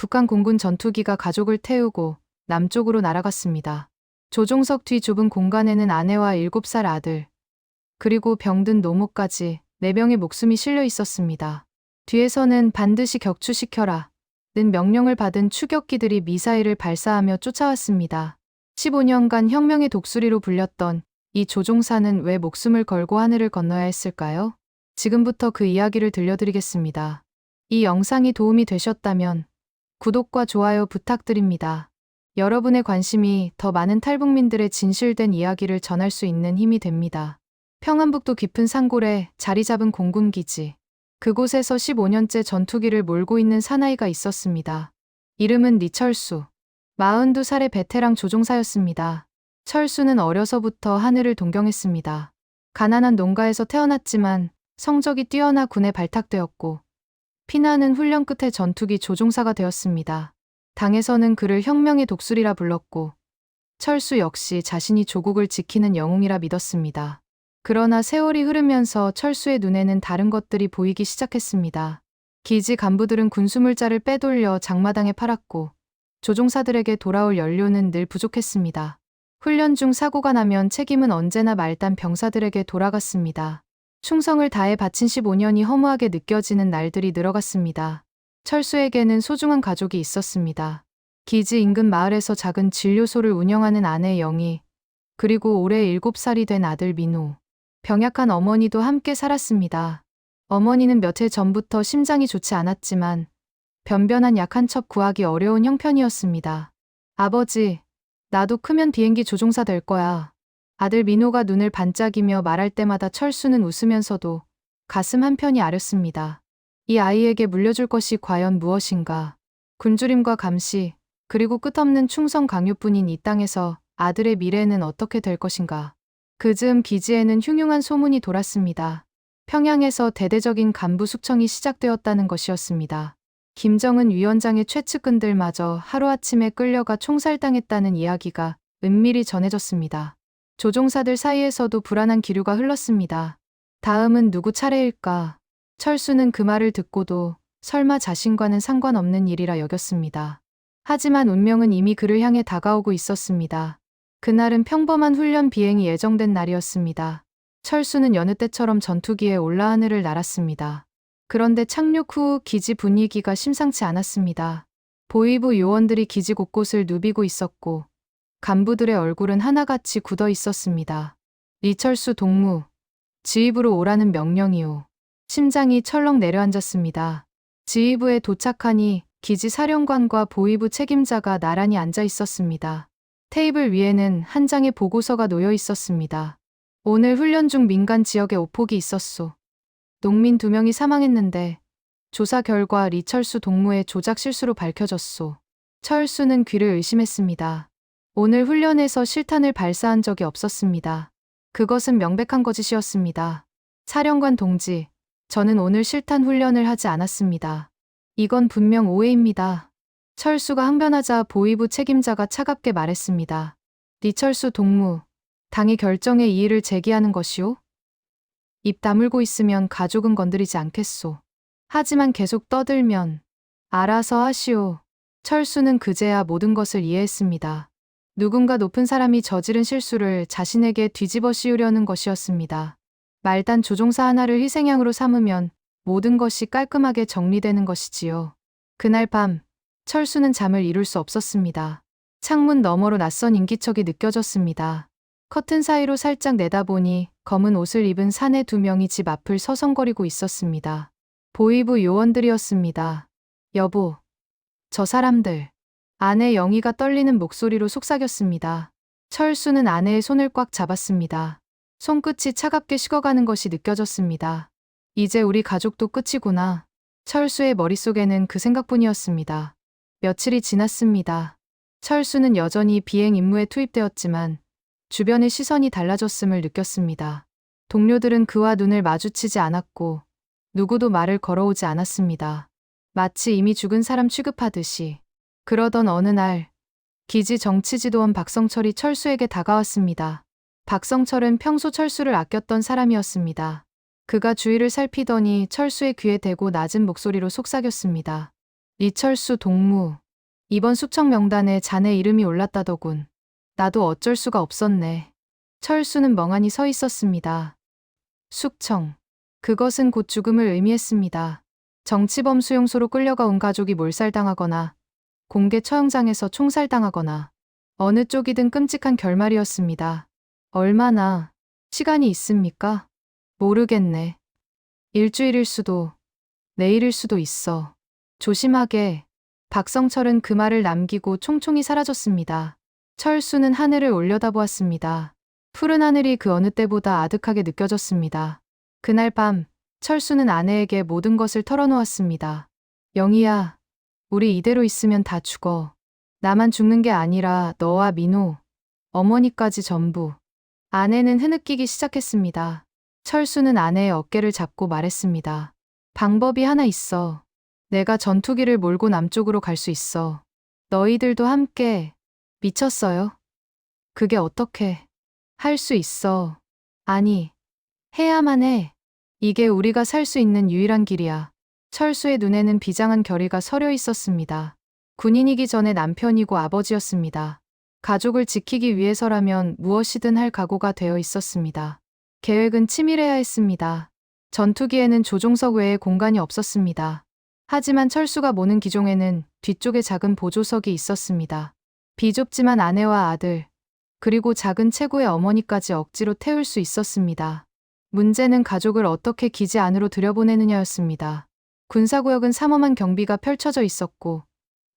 북한 공군 전투기가 가족을 태우고 남쪽으로 날아갔습니다. 조종석 뒤 좁은 공간에는 아내와 7살 아들, 그리고 병든 노모까지 4명의 목숨이 실려 있었습니다. 뒤에서는 반드시 격추시켜라 는 명령을 받은 추격기들이 미사일을 발사하며 쫓아왔습니다. 15년간 혁명의 독수리로 불렸던 이 조종사는 왜 목숨을 걸고 하늘을 건너야 했을까요? 지금부터 그 이야기를 들려드리겠습니다. 이 영상이 도움이 되셨다면 구독과 좋아요 부탁드립니다. 여러분의 관심이 더 많은 탈북민들의 진실된 이야기를 전할 수 있는 힘이 됩니다. 평안북도 깊은 산골에 자리 잡은 공군기지. 그곳에서 15년째 전투기를 몰고 있는 사나이가 있었습니다. 이름은 리철수. 42살의 베테랑 조종사였습니다. 철수는 어려서부터 하늘을 동경했습니다. 가난한 농가에서 태어났지만 성적이 뛰어나 군에 발탁되었고 피나는 훈련 끝에 전투기 조종사가 되었습니다. 당에서는 그를 혁명의 독수리라 불렀고 철수 역시 자신이 조국을 지키는 영웅이라 믿었습니다. 그러나 세월이 흐르면서 철수의 눈에는 다른 것들이 보이기 시작했습니다. 기지 간부들은 군수물자를 빼돌려 장마당에 팔았고 조종사들에게 돌아올 연료는 늘 부족했습니다. 훈련 중 사고가 나면 책임은 언제나 말단 병사들에게 돌아갔습니다. 충성을 다해 바친 15년이 허무하게 느껴지는 날들이 늘어갔습니다. 철수에게는 소중한 가족이 있었습니다. 기지 인근 마을에서 작은 진료소를 운영하는 아내 영희, 그리고 올해 7살이 된 아들 민호. 병약한 어머니도 함께 살았습니다. 어머니는 몇 해 전부터 심장이 좋지 않았지만 변변한 약 한 첩 구하기 어려운 형편이었습니다. 아버지, 나도 크면 비행기 조종사 될 거야. 아들 민호가 눈을 반짝이며 말할 때마다 철수는 웃으면서도 가슴 한편이 아렸습니다. 이 아이에게 물려줄 것이 과연 무엇인가. 굶주림과 감시, 그리고 끝없는 충성 강요뿐인 이 땅에서 아들의 미래는 어떻게 될 것인가. 그 즈음 기지에는 흉흉한 소문이 돌았습니다. 평양에서 대대적인 간부 숙청이 시작되었다는 것이었습니다. 김정은 위원장의 최측근들마저 하루아침에 끌려가 총살당했다는 이야기가 은밀히 전해졌습니다. 조종사들 사이에서도 불안한 기류가 흘렀습니다. 다음은 누구 차례일까? 철수는 그 말을 듣고도 설마 자신과는 상관없는 일이라 여겼습니다. 하지만 운명은 이미 그를 향해 다가오고 있었습니다. 그날은 평범한 훈련 비행이 예정된 날이었습니다. 철수는 여느 때처럼 전투기에 올라 하늘을 날았습니다. 그런데 착륙 후 기지 분위기가 심상치 않았습니다. 보위부 요원들이 기지 곳곳을 누비고 있었고 간부들의 얼굴은 하나같이 굳어 있었습니다. 리철수 동무, 지휘부로 오라는 명령이오. 심장이 철렁 내려앉았습니다. 지휘부에 도착하니 기지 사령관과 보위부 책임자가 나란히 앉아 있었습니다. 테이블 위에는 한 장의 보고서가 놓여 있었습니다. 오늘 훈련 중 민간 지역에 오폭이 있었소. 농민 2명이 사망했는데 조사 결과 리철수 동무의 조작 실수로 밝혀졌소. 철수는 귀를 의심했습니다. 오늘 훈련에서 실탄을 발사한 적이 없었습니다. 그것은 명백한 거짓이었습니다. 사령관 동지, 저는 오늘 실탄 훈련을 하지 않았습니다. 이건 분명 오해입니다. 철수가 항변하자 보위부 책임자가 차갑게 말했습니다. 리철수 동무, 당의 결정에 이의를 제기하는 것이오? 입 다물고 있으면 가족은 건드리지 않겠소. 하지만 계속 떠들면 알아서 하시오. 철수는 그제야 모든 것을 이해했습니다. 누군가 높은 사람이 저지른 실수를 자신에게 뒤집어 씌우려는 것이었습니다. 말단 조종사 하나를 희생양으로 삼으면 모든 것이 깔끔하게 정리되는 것이지요. 그날 밤, 철수는 잠을 이룰 수 없었습니다. 창문 너머로 낯선 인기척이 느껴졌습니다. 커튼 사이로 살짝 내다보니 검은 옷을 입은 사내 2명이 집 앞을 서성거리고 있었습니다. 보위부 요원들이었습니다. 여보, 저 사람들. 아내 영희가 떨리는 목소리로 속삭였습니다. 철수는 아내의 손을 꽉 잡았습니다. 손끝이 차갑게 식어가는 것이 느껴졌습니다. 이제 우리 가족도 끝이구나. 철수의 머릿속에는 그 생각뿐이었습니다. 며칠이 지났습니다. 철수는 여전히 비행 임무에 투입되었지만 주변의 시선이 달라졌음을 느꼈습니다. 동료들은 그와 눈을 마주치지 않았고 누구도 말을 걸어오지 않았습니다. 마치 이미 죽은 사람 취급하듯이. 그러던 어느 날 기지 정치지도원 박성철이 철수에게 다가왔습니다. 박성철은 평소 철수를 아꼈던 사람이었습니다. 그가 주위를 살피더니 철수의 귀에 대고 낮은 목소리로 속삭였습니다. 리철수 동무. 이번 숙청 명단에 자네 이름이 올랐다더군. 나도 어쩔 수가 없었네. 철수는 멍하니 서 있었습니다. 숙청. 그것은 곧 죽음을 의미했습니다. 정치범 수용소로 끌려가 온 가족이 몰살당하거나 공개 처형장에서 총살당하거나 어느 쪽이든 끔찍한 결말이었습니다. 얼마나 시간이 있습니까? 모르겠네. 일주일일 수도, 내일일 수도 있어. 조심하게. 박성철은 그 말을 남기고 총총히 사라졌습니다. 철수는 하늘을 올려다보았습니다. 푸른 하늘이 그 어느 때보다 아득하게 느껴졌습니다. 그날 밤, 철수는 아내에게 모든 것을 털어놓았습니다. 영희야, 우리 이대로 있으면 다 죽어. 나만 죽는 게 아니라 너와 민호, 어머니까지 전부. 아내는 흐느끼기 시작했습니다. 철수는 아내의 어깨를 잡고 말했습니다. 방법이 하나 있어. 내가 전투기를 몰고 남쪽으로 갈 수 있어. 너희들도 함께. 미쳤어요? 그게 어떻게 할 수 있어. 아니, 해야만 해. 이게 우리가 살 수 있는 유일한 길이야. 철수의 눈에는 비장한 결의가 서려 있었습니다. 군인이기 전에 남편이고 아버지였습니다. 가족을 지키기 위해서라면 무엇이든 할 각오가 되어 있었습니다. 계획은 치밀해야 했습니다. 전투기에는 조종석 외에 공간이 없었습니다. 하지만 철수가 모는 기종에는 뒤쪽에 작은 보조석이 있었습니다. 비좁지만 아내와 아들, 그리고 작은 체구의 어머니까지 억지로 태울 수 있었습니다. 문제는 가족을 어떻게 기지 안으로 들여보내느냐였습니다. 군사구역은 삼엄한 경비가 펼쳐져 있었고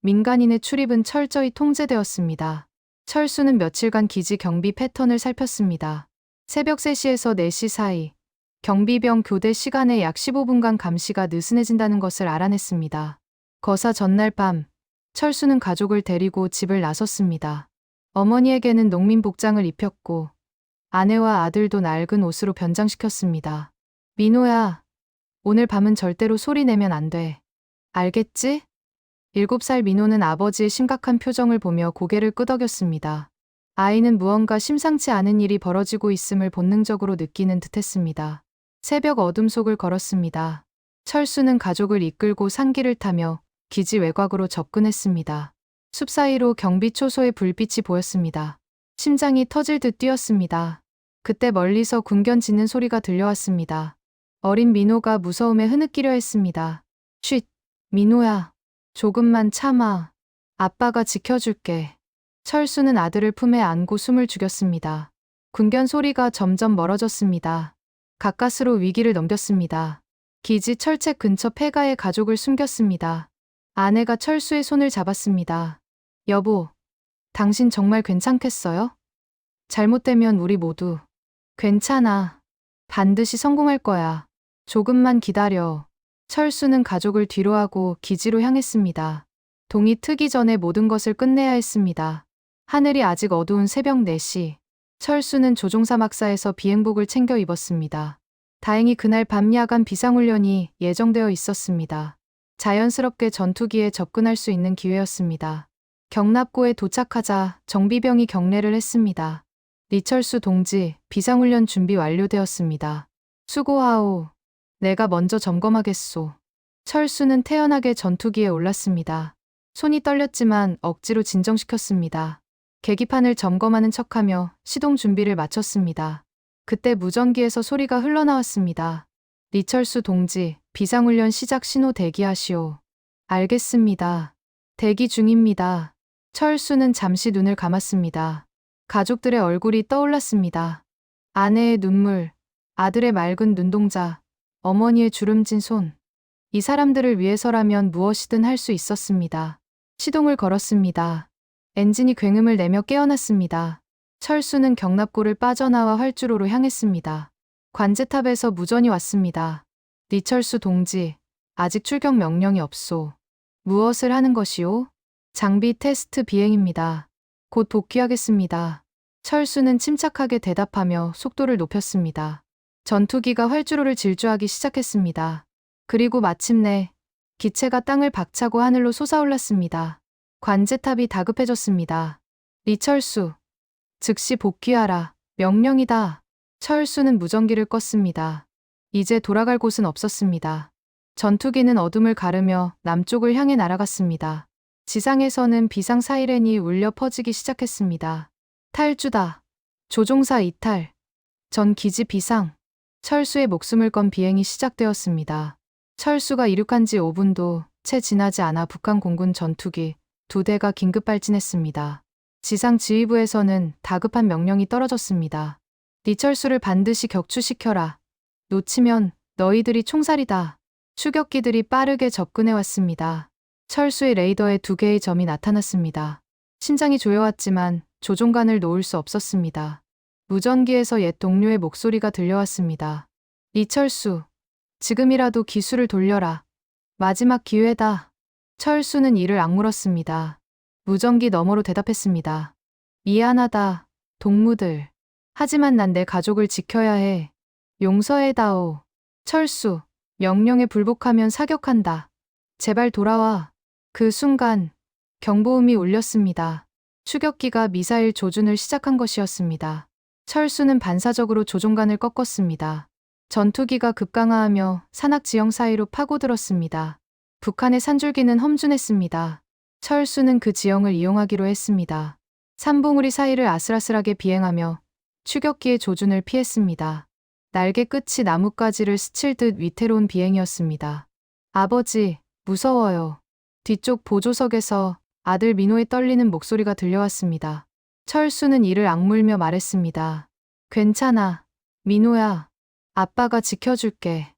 민간인의 출입은 철저히 통제되었습니다. 철수는 며칠간 기지 경비 패턴을 살폈습니다. 새벽 3시에서 4시 사이 경비병 교대 시간에 약 15분간 감시가 느슨해진다는 것을 알아냈습니다. 거사 전날 밤 철수는 가족을 데리고 집을 나섰습니다. 어머니에게는 농민 복장을 입혔고 아내와 아들도 낡은 옷으로 변장시켰습니다. 민호야, 오늘 밤은 절대로 소리 내면 안 돼. 알겠지? 7살 민호는 아버지의 심각한 표정을 보며 고개를 끄덕였습니다. 아이는 무언가 심상치 않은 일이 벌어지고 있음을 본능적으로 느끼는 듯했습니다. 새벽 어둠 속을 걸었습니다. 철수는 가족을 이끌고 산길을 타며 기지 외곽으로 접근했습니다. 숲 사이로 경비 초소의 불빛이 보였습니다. 심장이 터질 듯 뛰었습니다. 그때 멀리서 군견 짖는 소리가 들려왔습니다. 어린 민호가 무서움에 흐느끼려 했습니다. 쉿, 민호야. 조금만 참아. 아빠가 지켜줄게. 철수는 아들을 품에 안고 숨을 죽였습니다. 군견 소리가 점점 멀어졌습니다. 가까스로 위기를 넘겼습니다. 기지 철책 근처 폐가에 가족을 숨겼습니다. 아내가 철수의 손을 잡았습니다. 여보, 당신 정말 괜찮겠어요? 잘못되면 우리 모두. 괜찮아. 반드시 성공할 거야. 조금만 기다려. 철수는 가족을 뒤로하고 기지로 향했습니다. 동이 트기 전에 모든 것을 끝내야 했습니다. 하늘이 아직 어두운 새벽 4시. 철수는 조종사막사에서 비행복을 챙겨 입었습니다. 다행히 그날 밤 야간 비상훈련이 예정되어 있었습니다. 자연스럽게 전투기에 접근할 수 있는 기회였습니다. 경납고에 도착하자 정비병이 경례를 했습니다. 리철수 동지, 비상훈련 준비 완료되었습니다. 수고하오. 내가 먼저 점검하겠소. 철수는 태연하게 전투기에 올랐습니다. 손이 떨렸지만 억지로 진정시켰습니다. 계기판을 점검하는 척하며 시동 준비를 마쳤습니다. 그때 무전기에서 소리가 흘러나왔습니다. 리철수 동지, 비상훈련 시작 신호 대기하시오. 알겠습니다. 대기 중입니다. 철수는 잠시 눈을 감았습니다. 가족들의 얼굴이 떠올랐습니다. 아내의 눈물, 아들의 맑은 눈동자, 어머니의 주름진 손. 이 사람들을 위해서라면 무엇이든 할 수 있었습니다. 시동을 걸었습니다. 엔진이 굉음을 내며 깨어났습니다. 철수는 경납고를 빠져나와 활주로로 향했습니다. 관제탑에서 무전이 왔습니다. 리철수 동지, 아직 출격 명령이 없소. 무엇을 하는 것이오? 장비 테스트 비행입니다. 곧 복귀하겠습니다. 철수는 침착하게 대답하며 속도를 높였습니다. 전투기가 활주로를 질주하기 시작했습니다. 그리고 마침내 기체가 땅을 박차고 하늘로 솟아올랐습니다. 관제탑이 다급해졌습니다. 리철수, 즉시 복귀하라. 명령이다. 철수는 무전기를 껐습니다. 이제 돌아갈 곳은 없었습니다. 전투기는 어둠을 가르며 남쪽을 향해 날아갔습니다. 지상에서는 비상 사이렌이 울려 퍼지기 시작했습니다. 탈주다. 조종사 이탈. 전 기지 비상. 철수의 목숨을 건 비행이 시작되었습니다. 철수가 이륙한 지 5분도 채 지나지 않아 북한 공군 전투기 2대가 긴급 발진했습니다. 지상 지휘부에서는 다급한 명령이 떨어졌습니다. 니철수를 반드시 격추시켜라. 놓치면 너희들이 총살이다. 추격기들이 빠르게 접근해 왔습니다. 철수의 레이더에 2개의 점이 나타났습니다. 심장이 조여왔지만 조종관을 놓을 수 없었습니다. 무전기에서 옛 동료의 목소리가 들려왔습니다. 이철수, 지금이라도 기술을 돌려라. 마지막 기회다. 철수는 이를 악물었습니다. 무전기 너머로 대답했습니다. 미안하다, 동무들. 하지만 난 내 가족을 지켜야 해. 용서해다오. 철수, 명령에 불복하면 사격한다. 제발 돌아와. 그 순간 경보음이 울렸습니다. 추격기가 미사일 조준을 시작한 것이었습니다. 철수는 반사적으로 조종관을 꺾었습니다. 전투기가 급강하하며 산악 지형 사이로 파고들었습니다. 북한의 산줄기는 험준했습니다. 철수는 그 지형을 이용하기로 했습니다. 산봉우리 사이를 아슬아슬하게 비행하며 추격기의 조준을 피했습니다. 날개 끝이 나뭇가지를 스칠 듯 위태로운 비행이었습니다. 아버지, 무서워요. 뒤쪽 보조석에서 아들 민호의 떨리는 목소리가 들려왔습니다. 철수는 이를 악물며 말했습니다. 괜찮아, 민호야. 아빠가 지켜줄게.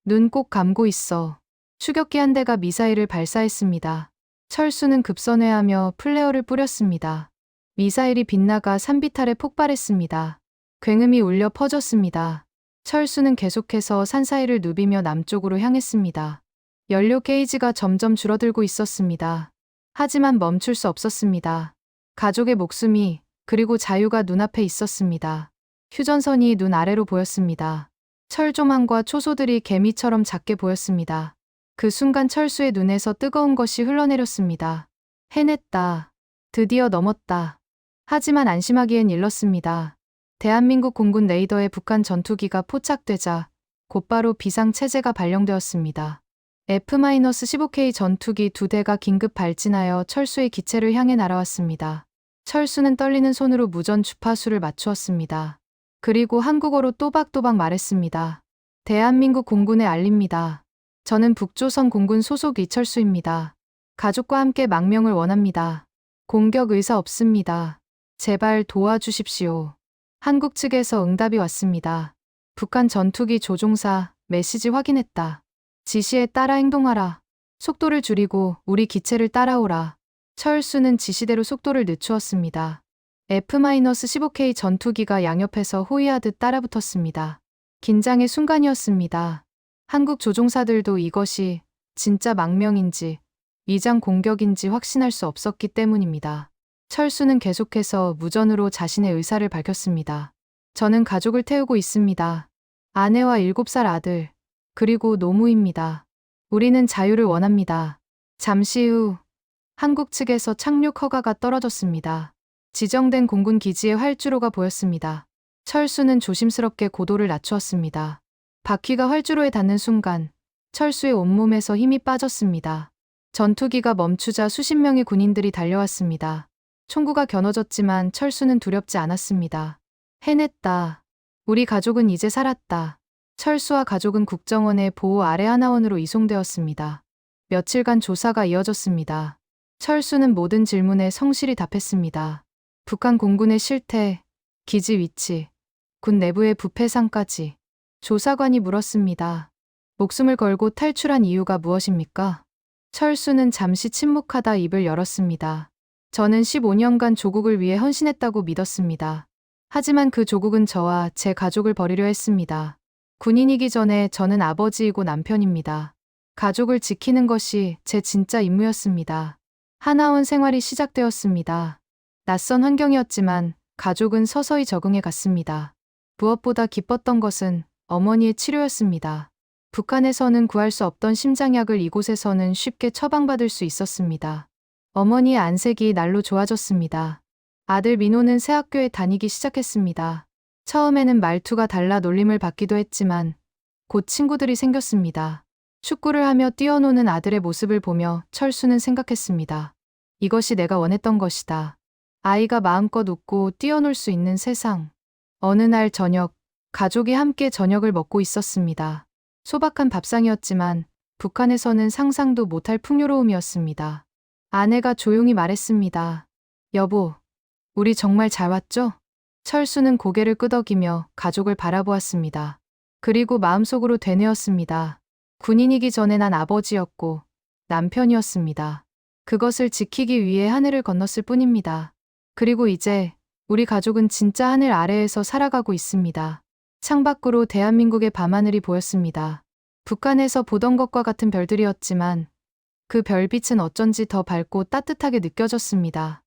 눈 꼭 감고 있어. 추격기 한 대가 미사일을 발사했습니다. 철수는 급선회하며 플레어를 뿌렸습니다. 미사일이 빗나가 산비탈에 폭발했습니다. 굉음이 울려 퍼졌습니다. 철수는 계속해서 산 사이를 누비며 남쪽으로 향했습니다. 연료 게이지가 점점 줄어들고 있었습니다. 하지만 멈출 수 없었습니다. 가족의 목숨이 그리고 자유가 눈앞에 있었습니다. 휴전선이 눈 아래로 보였습니다. 철조망과 초소들이 개미처럼 작게 보였습니다. 그 순간 철수의 눈에서 뜨거운 것이 흘러내렸습니다. 해냈다. 드디어 넘었다. 하지만 안심하기엔 일렀습니다. 대한민국 공군 레이더에 북한 전투기가 포착되자 곧바로 비상체제가 발령되었습니다. F-15K 전투기 2대가 긴급 발진하여 철수의 기체를 향해 날아왔습니다. 철수는 떨리는 손으로 무전 주파수를 맞추었습니다. 그리고 한국어로 또박또박 말했습니다. 대한민국 공군에 알립니다. 저는 북조선 공군 소속 이철수입니다. 가족과 함께 망명을 원합니다. 공격 의사 없습니다. 제발 도와주십시오. 한국 측에서 응답이 왔습니다. 북한 전투기 조종사, 메시지 확인했다. 지시에 따라 행동하라. 속도를 줄이고 우리 기체를 따라오라. 철수는 지시대로 속도를 늦추었습니다. F-15K 전투기가 양옆에서 호위하듯 따라붙었습니다. 긴장의 순간이었습니다. 한국 조종사들도 이것이 진짜 망명인지 위장 공격인지 확신할 수 없었기 때문입니다. 철수는 계속해서 무전으로 자신의 의사를 밝혔습니다. 저는 가족을 태우고 있습니다. 아내와 7살 아들, 그리고 노무입니다. 우리는 자유를 원합니다. 잠시 후 한국 측에서 착륙 허가가 떨어졌습니다. 지정된 공군 기지의 활주로가 보였습니다. 철수는 조심스럽게 고도를 낮추었습니다. 바퀴가 활주로에 닿는 순간 철수의 온몸에서 힘이 빠졌습니다. 전투기가 멈추자 수십 명의 군인들이 달려왔습니다. 총구가 겨눠졌지만 철수는 두렵지 않았습니다. 해냈다. 우리 가족은 이제 살았다. 철수와 가족은 국정원의 보호 아래 하나원으로 이송되었습니다. 며칠간 조사가 이어졌습니다. 철수는 모든 질문에 성실히 답했습니다. 북한 공군의 실태, 기지 위치, 군 내부의 부패상까지. 조사관이 물었습니다. 목숨을 걸고 탈출한 이유가 무엇입니까? 철수는 잠시 침묵하다 입을 열었습니다. 저는 15년간 조국을 위해 헌신했다고 믿었습니다. 하지만 그 조국은 저와 제 가족을 버리려 했습니다. 군인이기 전에 저는 아버지이고 남편입니다. 가족을 지키는 것이 제 진짜 임무였습니다. 하나원 생활이 시작되었습니다. 낯선 환경이었지만 가족은 서서히 적응해 갔습니다. 무엇보다 기뻤던 것은 어머니의 치료였습니다. 북한에서는 구할 수 없던 심장약을 이곳에서는 쉽게 처방받을 수 있었습니다. 어머니의 안색이 날로 좋아졌습니다. 아들 민호는 새 학교에 다니기 시작했습니다. 처음에는 말투가 달라 놀림을 받기도 했지만 곧 친구들이 생겼습니다. 축구를 하며 뛰어노는 아들의 모습을 보며 철수는 생각했습니다. 이것이 내가 원했던 것이다. 아이가 마음껏 웃고 뛰어놀 수 있는 세상. 어느 날 저녁, 가족이 함께 저녁을 먹고 있었습니다. 소박한 밥상이었지만 북한에서는 상상도 못할 풍요로움이었습니다. 아내가 조용히 말했습니다. 여보, 우리 정말 잘 왔죠? 철수는 고개를 끄덕이며 가족을 바라보았습니다. 그리고 마음속으로 되뇌었습니다. 군인이기 전에 난 아버지였고 남편이었습니다. 그것을 지키기 위해 하늘을 건넜을 뿐입니다. 그리고 이제 우리 가족은 진짜 하늘 아래에서 살아가고 있습니다. 창밖으로 대한민국의 밤하늘이 보였습니다. 북한에서 보던 것과 같은 별들이었지만 그 별빛은 어쩐지 더 밝고 따뜻하게 느껴졌습니다.